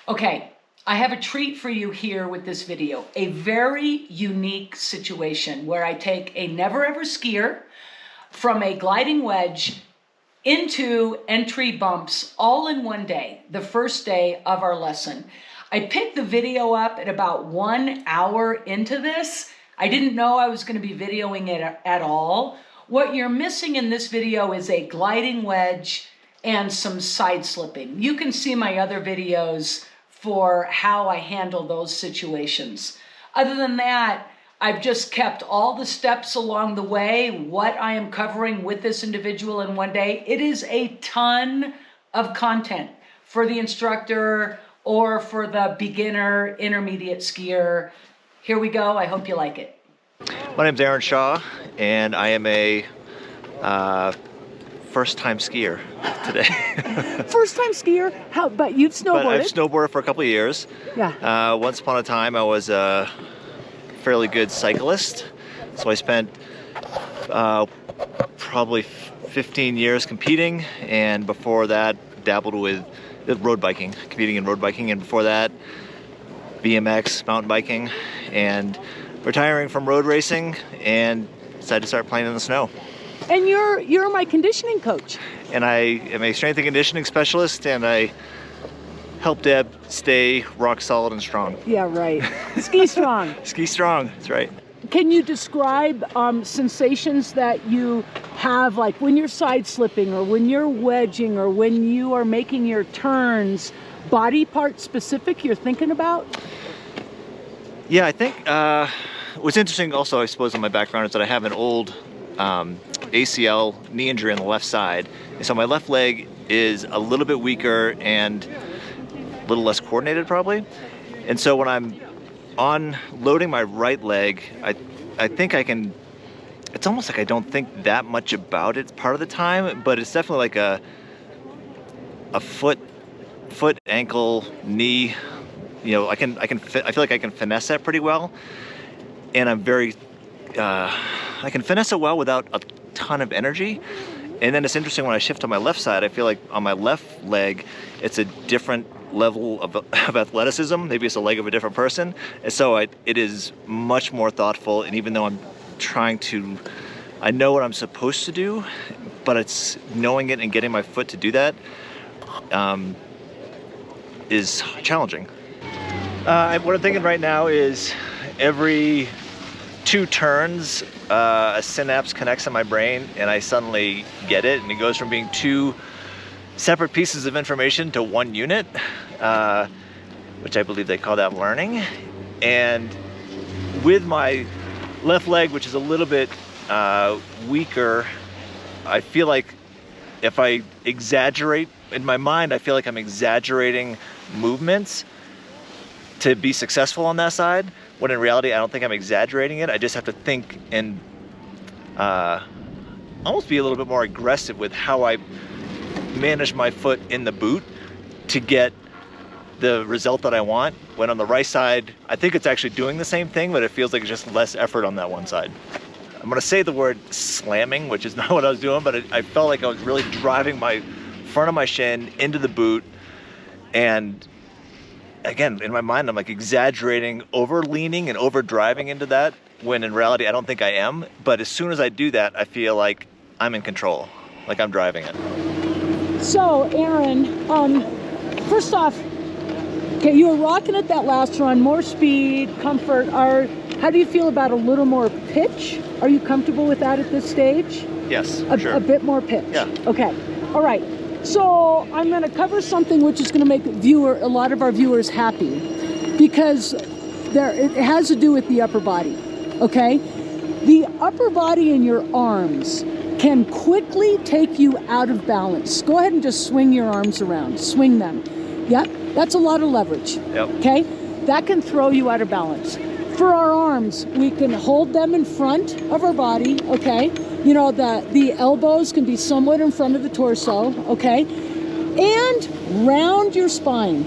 Okay, I have a treat for you here with this video. A very unique situation where I take a never-ever skier from a gliding wedge into entry bumps all in one day, the first day of our lesson. I picked the video up at about 1 hour into this. I didn't know I was going to be videoing it at all. What you're missing in this video is a gliding wedge and some side slipping. You can see my other videos for how I handle those situations. Other than that, I've just kept all the steps along the way, what I am covering with this individual in one day. It is a ton of content for the instructor or for the beginner, intermediate skier. Here we go. I hope you like it. My name's Aaron Shaw, and I am a first-time skier today. First-time skier? But you've snowboarded? But I've snowboarded for a couple of years. Yeah. Once upon a time, I was a fairly good cyclist, so I spent probably 15 years competing, and before that, dabbled with road biking, competing in road biking, and before that, BMX, mountain biking, and retiring from road racing, and decided to start playing in the snow. And you're my conditioning coach. And I am a strength and conditioning specialist, and I help Deb stay rock solid and strong. Yeah, right. Ski strong. Ski strong, that's right. Can you describe sensations that you have, like when you're side slipping or when you're wedging or when you are making your turns, body part specific you're thinking about? Yeah, I think what's interesting also, I suppose, in my background is that I have an old ACL knee injury on the left side. And so my left leg is a little bit weaker and a little less coordinated probably. And so when I'm on loading my right leg, I think I can, it's almost like I don't think that much about it part of the time, but it's definitely like a foot, ankle, knee, you know, I feel like I can finesse that pretty well. And I'm very, I can finesse it well without a ton of energy. And then it's interesting when I shift to my left side, I feel like on my left leg, it's a different level of athleticism. Maybe it's a leg of a different person. And so it is much more thoughtful. And even though I'm trying to, I know what I'm supposed to do, but it's knowing it and getting my foot to do that is challenging. What I'm thinking right now is every 2 turns, a synapse connects in my brain and I suddenly get it, and it goes from being 2 separate pieces of information to 1 unit, which I believe they call that learning. And with my left leg, which is a little bit weaker, I feel like if I exaggerate, in my mind, I feel like I'm exaggerating movements to be successful on that side, when in reality, I don't think I'm exaggerating it. I just have to think and almost be a little bit more aggressive with how I manage my foot in the boot to get the result that I want. When on the right side, I think it's actually doing the same thing, but it feels like it's just less effort on that one side. I'm gonna say the word slamming, which is not what I was doing, but I felt like I was really driving my front of my shin into the boot. And again, in my mind, I'm like exaggerating, over leaning and over driving into that, when in reality, I don't think I am. But as soon as I do that, I feel like I'm in control, like I'm driving it. So, Aaron, first off, okay, you were rocking it that last run, more speed, comfort. How do you feel about a little more pitch? Are you comfortable with that at this stage? Yes, sure. A bit more pitch? Yeah. Okay, all right. So I'm going to cover something which is going to make a lot of our viewers happy, because it has to do with the upper body, okay? The upper body in your arms can quickly take you out of balance. Go ahead and just swing your arms around, swing them. Yep, that's a lot of leverage, yep. Okay? That can throw you out of balance. For our arms, we can hold them in front of our body, okay? You know, the elbows can be somewhat in front of the torso, okay? And round your spine.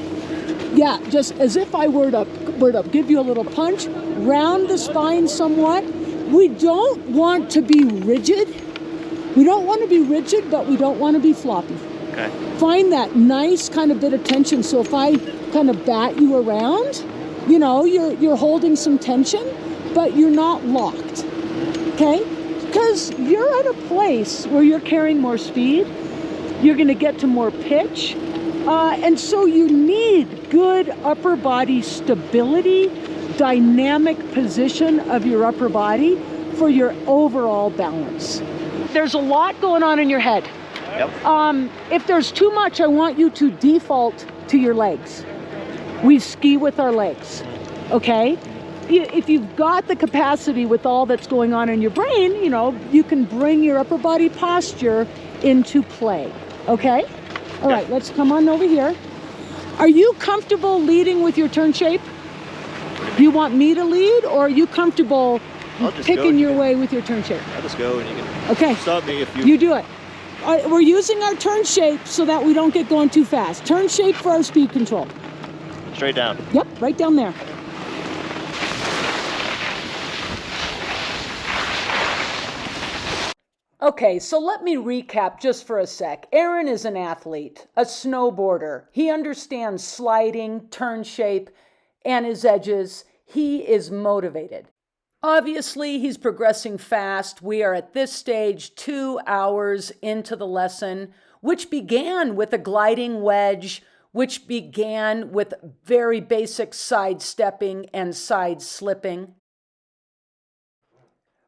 Yeah, just as if I were to give you a little punch, round the spine somewhat. We don't want to be rigid. We don't want to be rigid, but we don't want to be floppy. Okay. Find that nice kind of bit of tension. So if I kind of bat you around, you know, you're holding some tension, but you're not locked. Okay? Because you're at a place where you're carrying more speed, you're going to get to more pitch, and so you need good upper body stability, dynamic position of your upper body for your overall balance. There's a lot going on in your head. Yep. If there's too much, I want you to default to your legs. We ski with our legs, okay? If you've got the capacity with all that's going on in your brain, you know, you can bring your upper body posture into play, okay? All right, let's come on over here. Are you comfortable leading with your turn shape? Do you want me to lead, or are you comfortable picking your way with your turn shape? I'll just go and you can stop me if you... You do it. We're using our turn shape so that we don't get going too fast. Turn shape for our speed control. Straight down. Yep, right down there. Okay, so let me recap just for a sec. Aaron is an athlete, a snowboarder. He understands sliding, turn shape, and his edges. He is motivated. Obviously, he's progressing fast. We are at this stage 2 hours into the lesson, which began with a gliding wedge, which began with very basic side stepping and side slipping.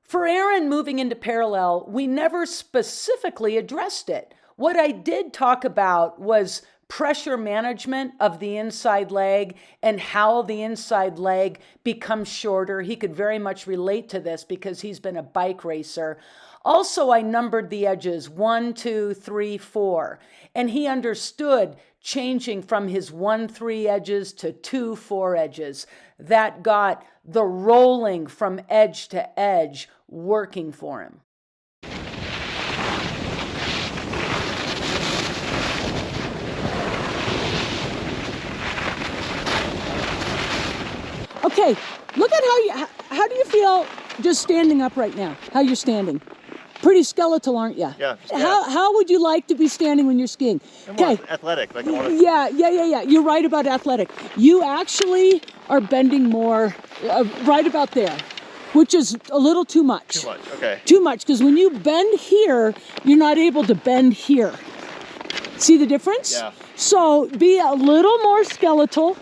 For Aaron moving into parallel, we never specifically addressed it. What I did talk about was pressure management of the inside leg and how the inside leg becomes shorter. He could very much relate to this because he's been a bike racer. Also, I numbered the edges 1, 2, 3, 4, and he understood changing from his 1, 3 edges to 2, 4 edges. That got the rolling from edge to edge working for him. Okay, look at how do you feel just standing up right now? How you're standing? Pretty skeletal, aren't you? Yeah. How would you like to be standing when you're skiing? Okay. Athletic. Like I want to... Yeah. You're right about athletic. You actually are bending more right about there, which is a little too much. Too much, okay. Too much, because when you bend here, you're not able to bend here. See the difference? Yeah. So be a little more skeletal,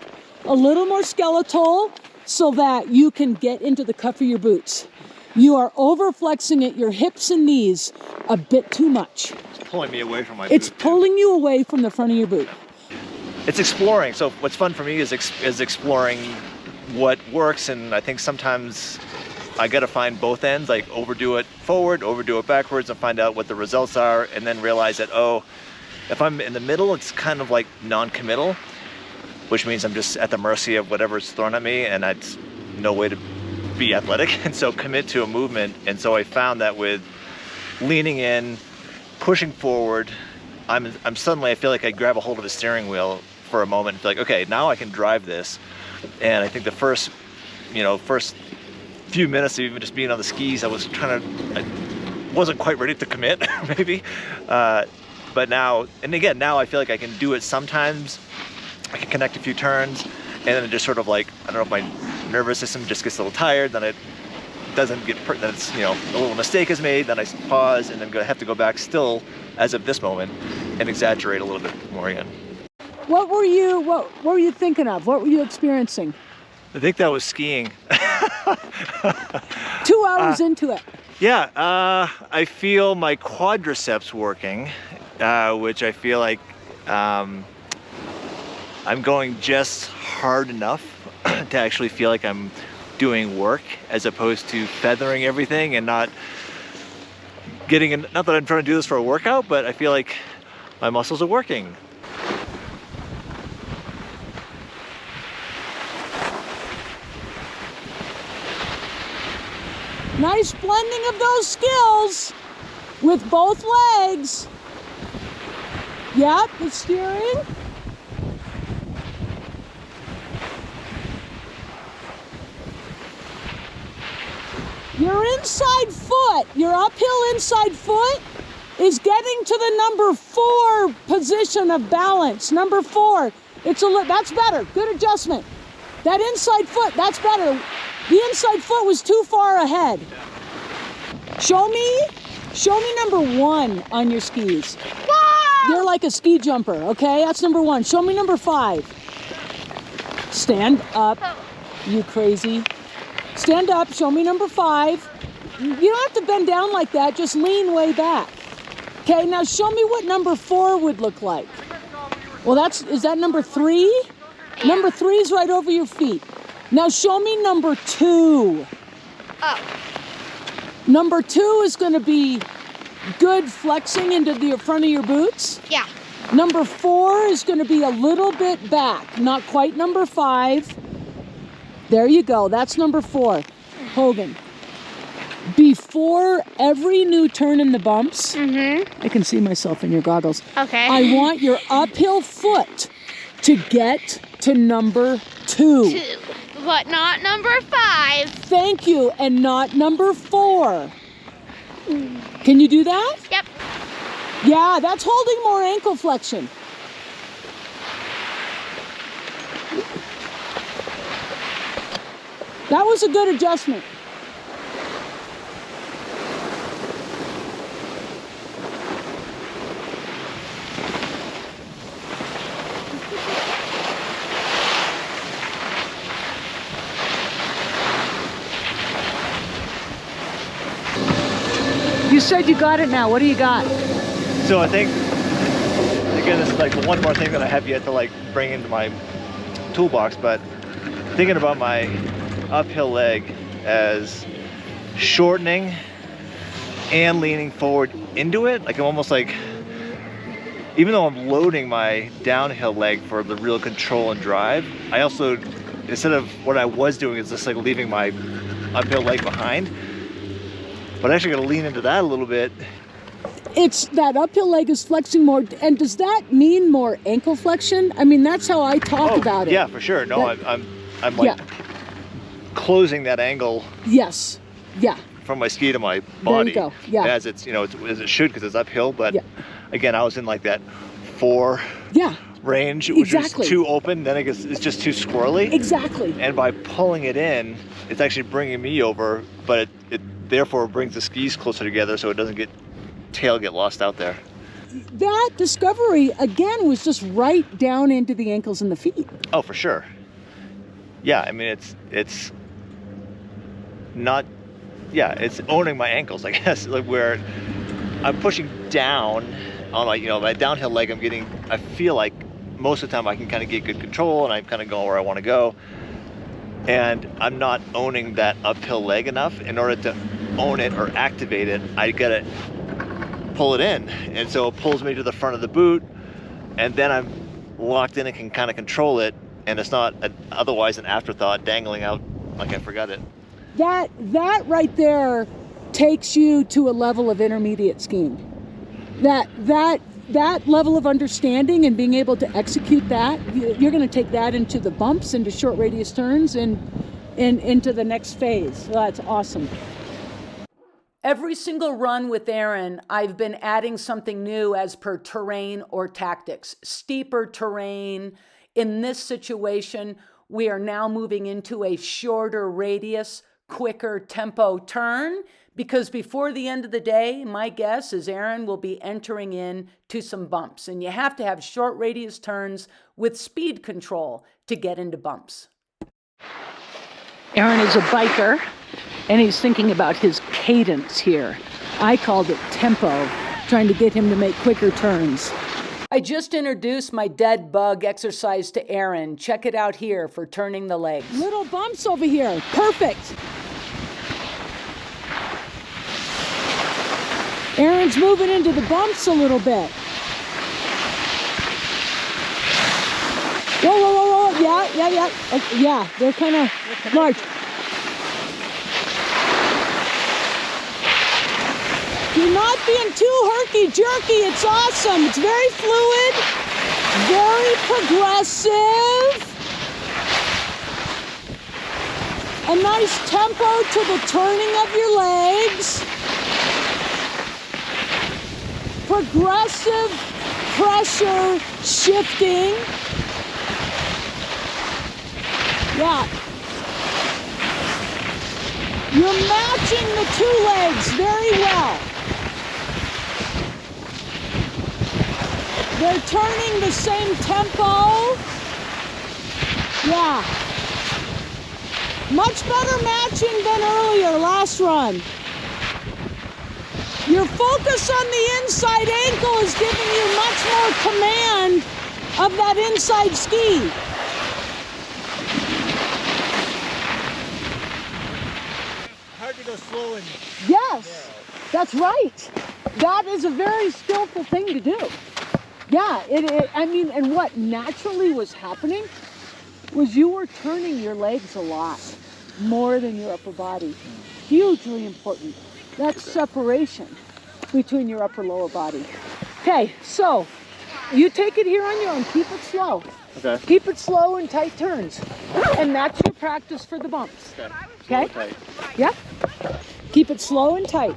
so that you can get into the cuff of your boots. You are over flexing at your hips and knees a bit too much. It's pulling me away from my It's boot, pulling you away from the front of your boot. It's exploring. So what's fun for me is exploring what works, and I think sometimes I got to find both ends, like overdo it forward, overdo it backwards, and find out what the results are, and then realize that, oh, if I'm in the middle, it's kind of like non-committal, which means I'm just at the mercy of whatever's thrown at me, and that's no way to be athletic. And so commit to a movement. And so I found that with leaning in, pushing forward, I'm suddenly, I feel like I grab a hold of the steering wheel for a moment and feel like, okay, now I can drive this. And I think the first few minutes of even just being on the skis, I wasn't quite ready to commit, maybe. But now, and again, now I feel like I can do it sometimes. I can connect a few turns, and then it just sort of like, I don't know if my nervous system just gets a little tired, then it doesn't get, then it's, you know, a little mistake is made, then I pause, and then have to go back still, as of this moment, and exaggerate a little bit more again. What were you thinking of? What were you experiencing? I think that was skiing. 2 hours into it. Yeah, I feel my quadriceps working, which I feel like I'm going just hard enough to actually feel like I'm doing work, as opposed to feathering everything and not that I'm trying to do this for a workout, but I feel like my muscles are working. Nice blending of those skills with both legs. Yep, the steering. Your inside foot, your uphill inside foot is getting to the number 4 position of balance. Number 4. That's better. Good adjustment. That inside foot, that's better. The inside foot was too far ahead. Show me number 1 on your skis. Whoa! You're like a ski jumper, okay? That's number 1. Show me number 5. Stand up, you crazy. Stand up, show me number 5. You don't have to bend down like that, just lean way back. Okay, now show me what number 4 would look like. Well, is that number 3? Number 3 is right over your feet. Now show me number 2. Oh. Number 2 is going to be good flexing into the front of your boots. Yeah. Number 4 is going to be a little bit back, not quite number 5. There you go. That's number 4. Hogan. Before every new turn in the bumps, I can see myself in your goggles. Okay. I want your uphill foot to get to number 2. 2, but not number 5. Thank you, and not number 4. Can you do that? Yep. Yeah, that's holding more ankle flexion. That was a good adjustment. You said you got it now. What do you got? So I think, again, this is like one more thing that I have yet to like bring into my toolbox, but thinking about my uphill leg as shortening and leaning forward into it. Like I'm almost like, even though I'm loading my downhill leg for the real control and drive, I also, instead of what I was doing is just like leaving my uphill leg behind, but I actually got to lean into that a little bit. It's that uphill leg is flexing more, and does that mean more ankle flexion? I mean, that's how I talk about it. Yeah, for sure. No, I'm like closing that angle. Yes. Yeah. From my ski to my body. There you go. Yeah. As it's, as it should, because it's uphill. But again, I was in like that 4 range, which is too open. Then it's just too squirrely. Exactly. And by pulling it in, it's actually bringing me over, but it therefore brings the skis closer together, so it doesn't get lost out there. That discovery again was just right down into the ankles and the feet. Oh, for sure. Yeah, I mean it's not. Yeah, it's owning my ankles, I guess. Like where I'm pushing down on my downhill leg. I feel like most of the time I can kind of get good control, and I'm kind of going where I want to go. And I'm not owning that uphill leg enough. In order to own it or activate it, I gotta pull it in, and so it pulls me to the front of the boot, and then I'm locked in and can kind of control it, and it's not otherwise an afterthought dangling out like I forgot it. That right there takes you to a level of intermediate skiing. That level of understanding and being able to execute that, you're going to take that into the bumps, into short radius turns, and into the next phase. So that's awesome. Every single run with Aaron, I've been adding something new as per terrain or tactics. Steeper terrain. In this situation, we are now moving into a shorter radius, quicker tempo turn, because before the end of the day, my guess is Aaron will be entering in to some bumps, and you have to have short radius turns with speed control to get into bumps. Aaron is a biker, and he's thinking about his cadence here. I called it tempo, trying to get him to make quicker turns. I just introduced my dead bug exercise to Aaron. Check it out here for turning the legs. Little bumps over here. Perfect. Aaron's moving into the bumps a little bit. Whoa, whoa, whoa, whoa. Yeah. Yeah, they're kind of large. You're not being too herky-jerky. It's awesome. It's very fluid, very progressive. A nice tempo to the turning of your legs. progressive pressure shifting. Yeah. You're matching the two legs very well. They're turning the same tempo. Yeah. Much better matching than earlier, last run. Your focus on the inside ankle is giving you much more command of that inside ski. Hard to go slow and Yes, that's right. That is a very skillful thing to do. Yeah, I mean, and what naturally was happening was you were turning your legs a lot more than your upper body. Hugely important. That's separation between your upper lower body. Okay, so you take it here on your own. Keep it slow. Okay. Keep it slow and tight turns. And that's your practice for the bumps. Okay? Tight. Yeah. Keep it slow and tight.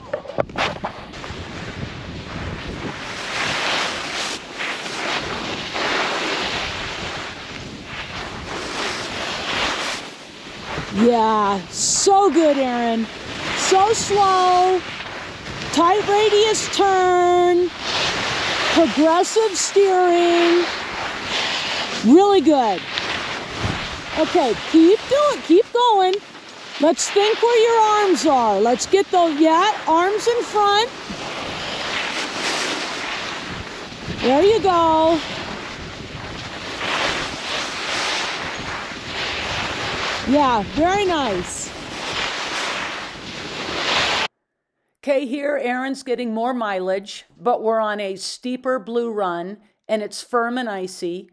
Yeah, so good, Aaron. So slow, tight radius turn, progressive steering. Really good. Okay, keep going. Let's think where your arms are. Let's get those, yeah, arms in front. There you go. Yeah, very nice. Okay, here Aaron's getting more mileage, but we're on a steeper blue run and it's firm and icy.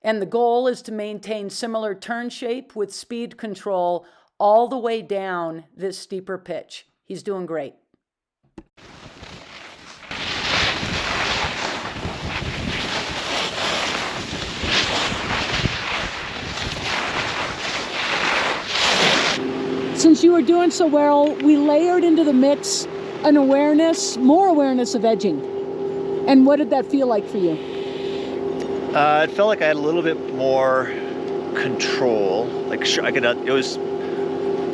And the goal is to maintain similar turn shape with speed control all the way down this steeper pitch. He's doing great. Since you were doing so well, we layered into the mix an awareness, more awareness of edging. And what did that feel like for you? It felt like I had a little bit more control. Like I could, it was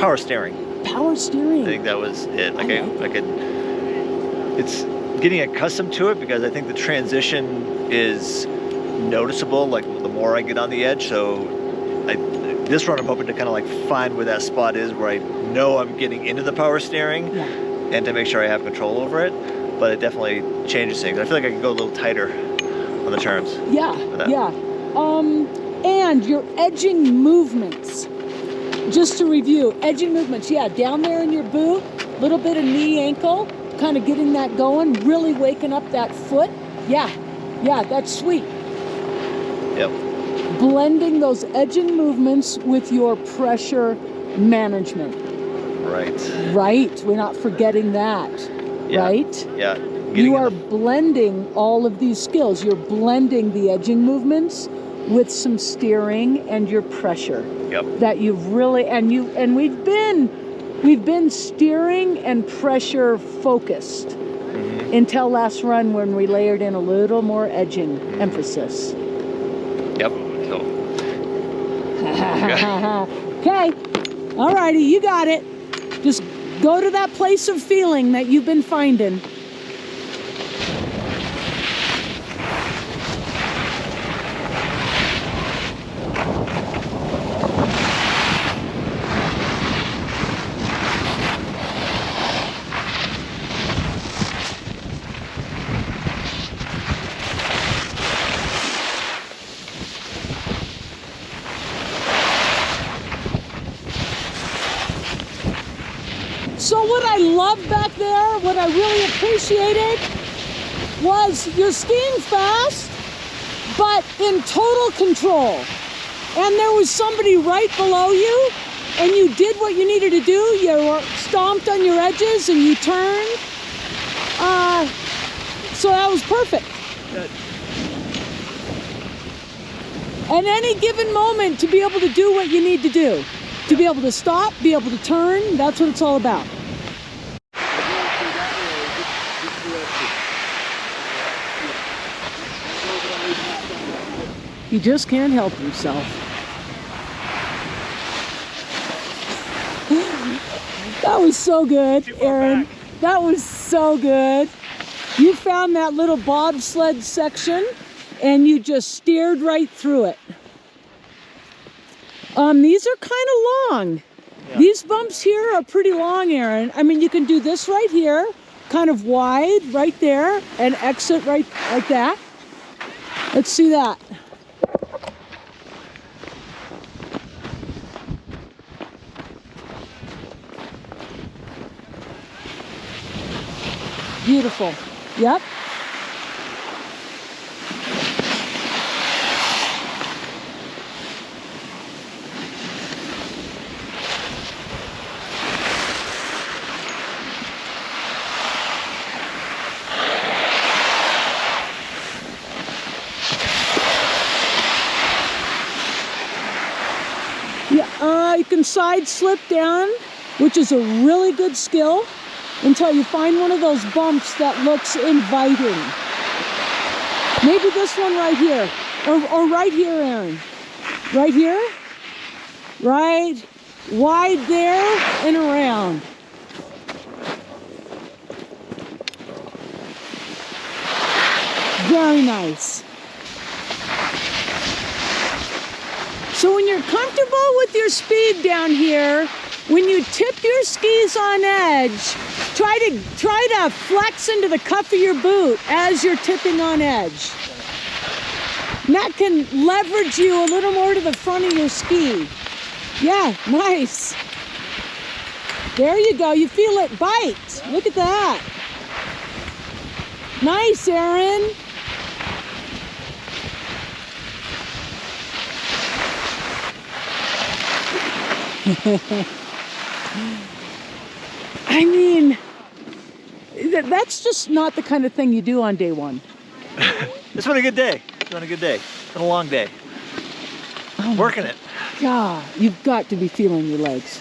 power steering. Power steering. I think that was it. Like Okay. I could. It's getting accustomed to it because I think the transition is noticeable. Like the more I get on the edge, so this run I'm hoping to kind of like find where that spot is where I know I'm getting into the power steering, Yeah. and to make sure I have control over it. But it definitely changes things. I feel like I can go a little tighter on the turns. Yeah, yeah. And your edging movements. Just to review, edging movements, yeah, down there in your boot, little bit of knee, ankle, kind of getting that going, really waking up that foot. Yeah, that's sweet. Yep. Blending those edging movements with your pressure management. Right. Right, we're not forgetting that, Yeah. right? Yeah. You are blending all of these skills. You're blending the edging movements with some steering and your pressure. Yep. That you've really, and we've been steering and pressure focused until last run when we layered in a little more edging emphasis. Yep. So. Okay, all righty, you got it. Just go to that place of feeling that you've been finding. So what I loved back there, what I really appreciated, was you're skiing fast, but in total control. And there was somebody right below you, and you did what you needed to do. You stomped on your edges and you turned. So that was perfect. Good. At any given moment, to be able to do what you need to do. To be able to stop, be able to turn, that's what it's all about. He just can't help himself. That was so good, Aaron. That was so good. You found that little bobsled section and you just steered right through it. These are kind of long. Yeah. These bumps here are pretty long, Aaron. I mean, you can do this right here, kind of wide right there, and exit right like that. Let's see that. Beautiful. Yep. Yeah, you can side slip down, which is a really good skill, until you find one of those bumps that looks inviting. Maybe this one right here, or right here, Aaron. Right here, right, wide there and around. Very nice. So when you're comfortable with your speed down here, when you tip your skis on edge, try to flex into the cuff of your boot as you're tipping on edge. And that can leverage you a little more to the front of your ski. Yeah, nice. There you go. You feel it bite. Look at that. Nice, Aaron. I mean, that's just not the kind of thing you do on day one. It's been a good day. It's been a good day. It's been a long day. Oh, working it. God, you've got to be feeling your legs.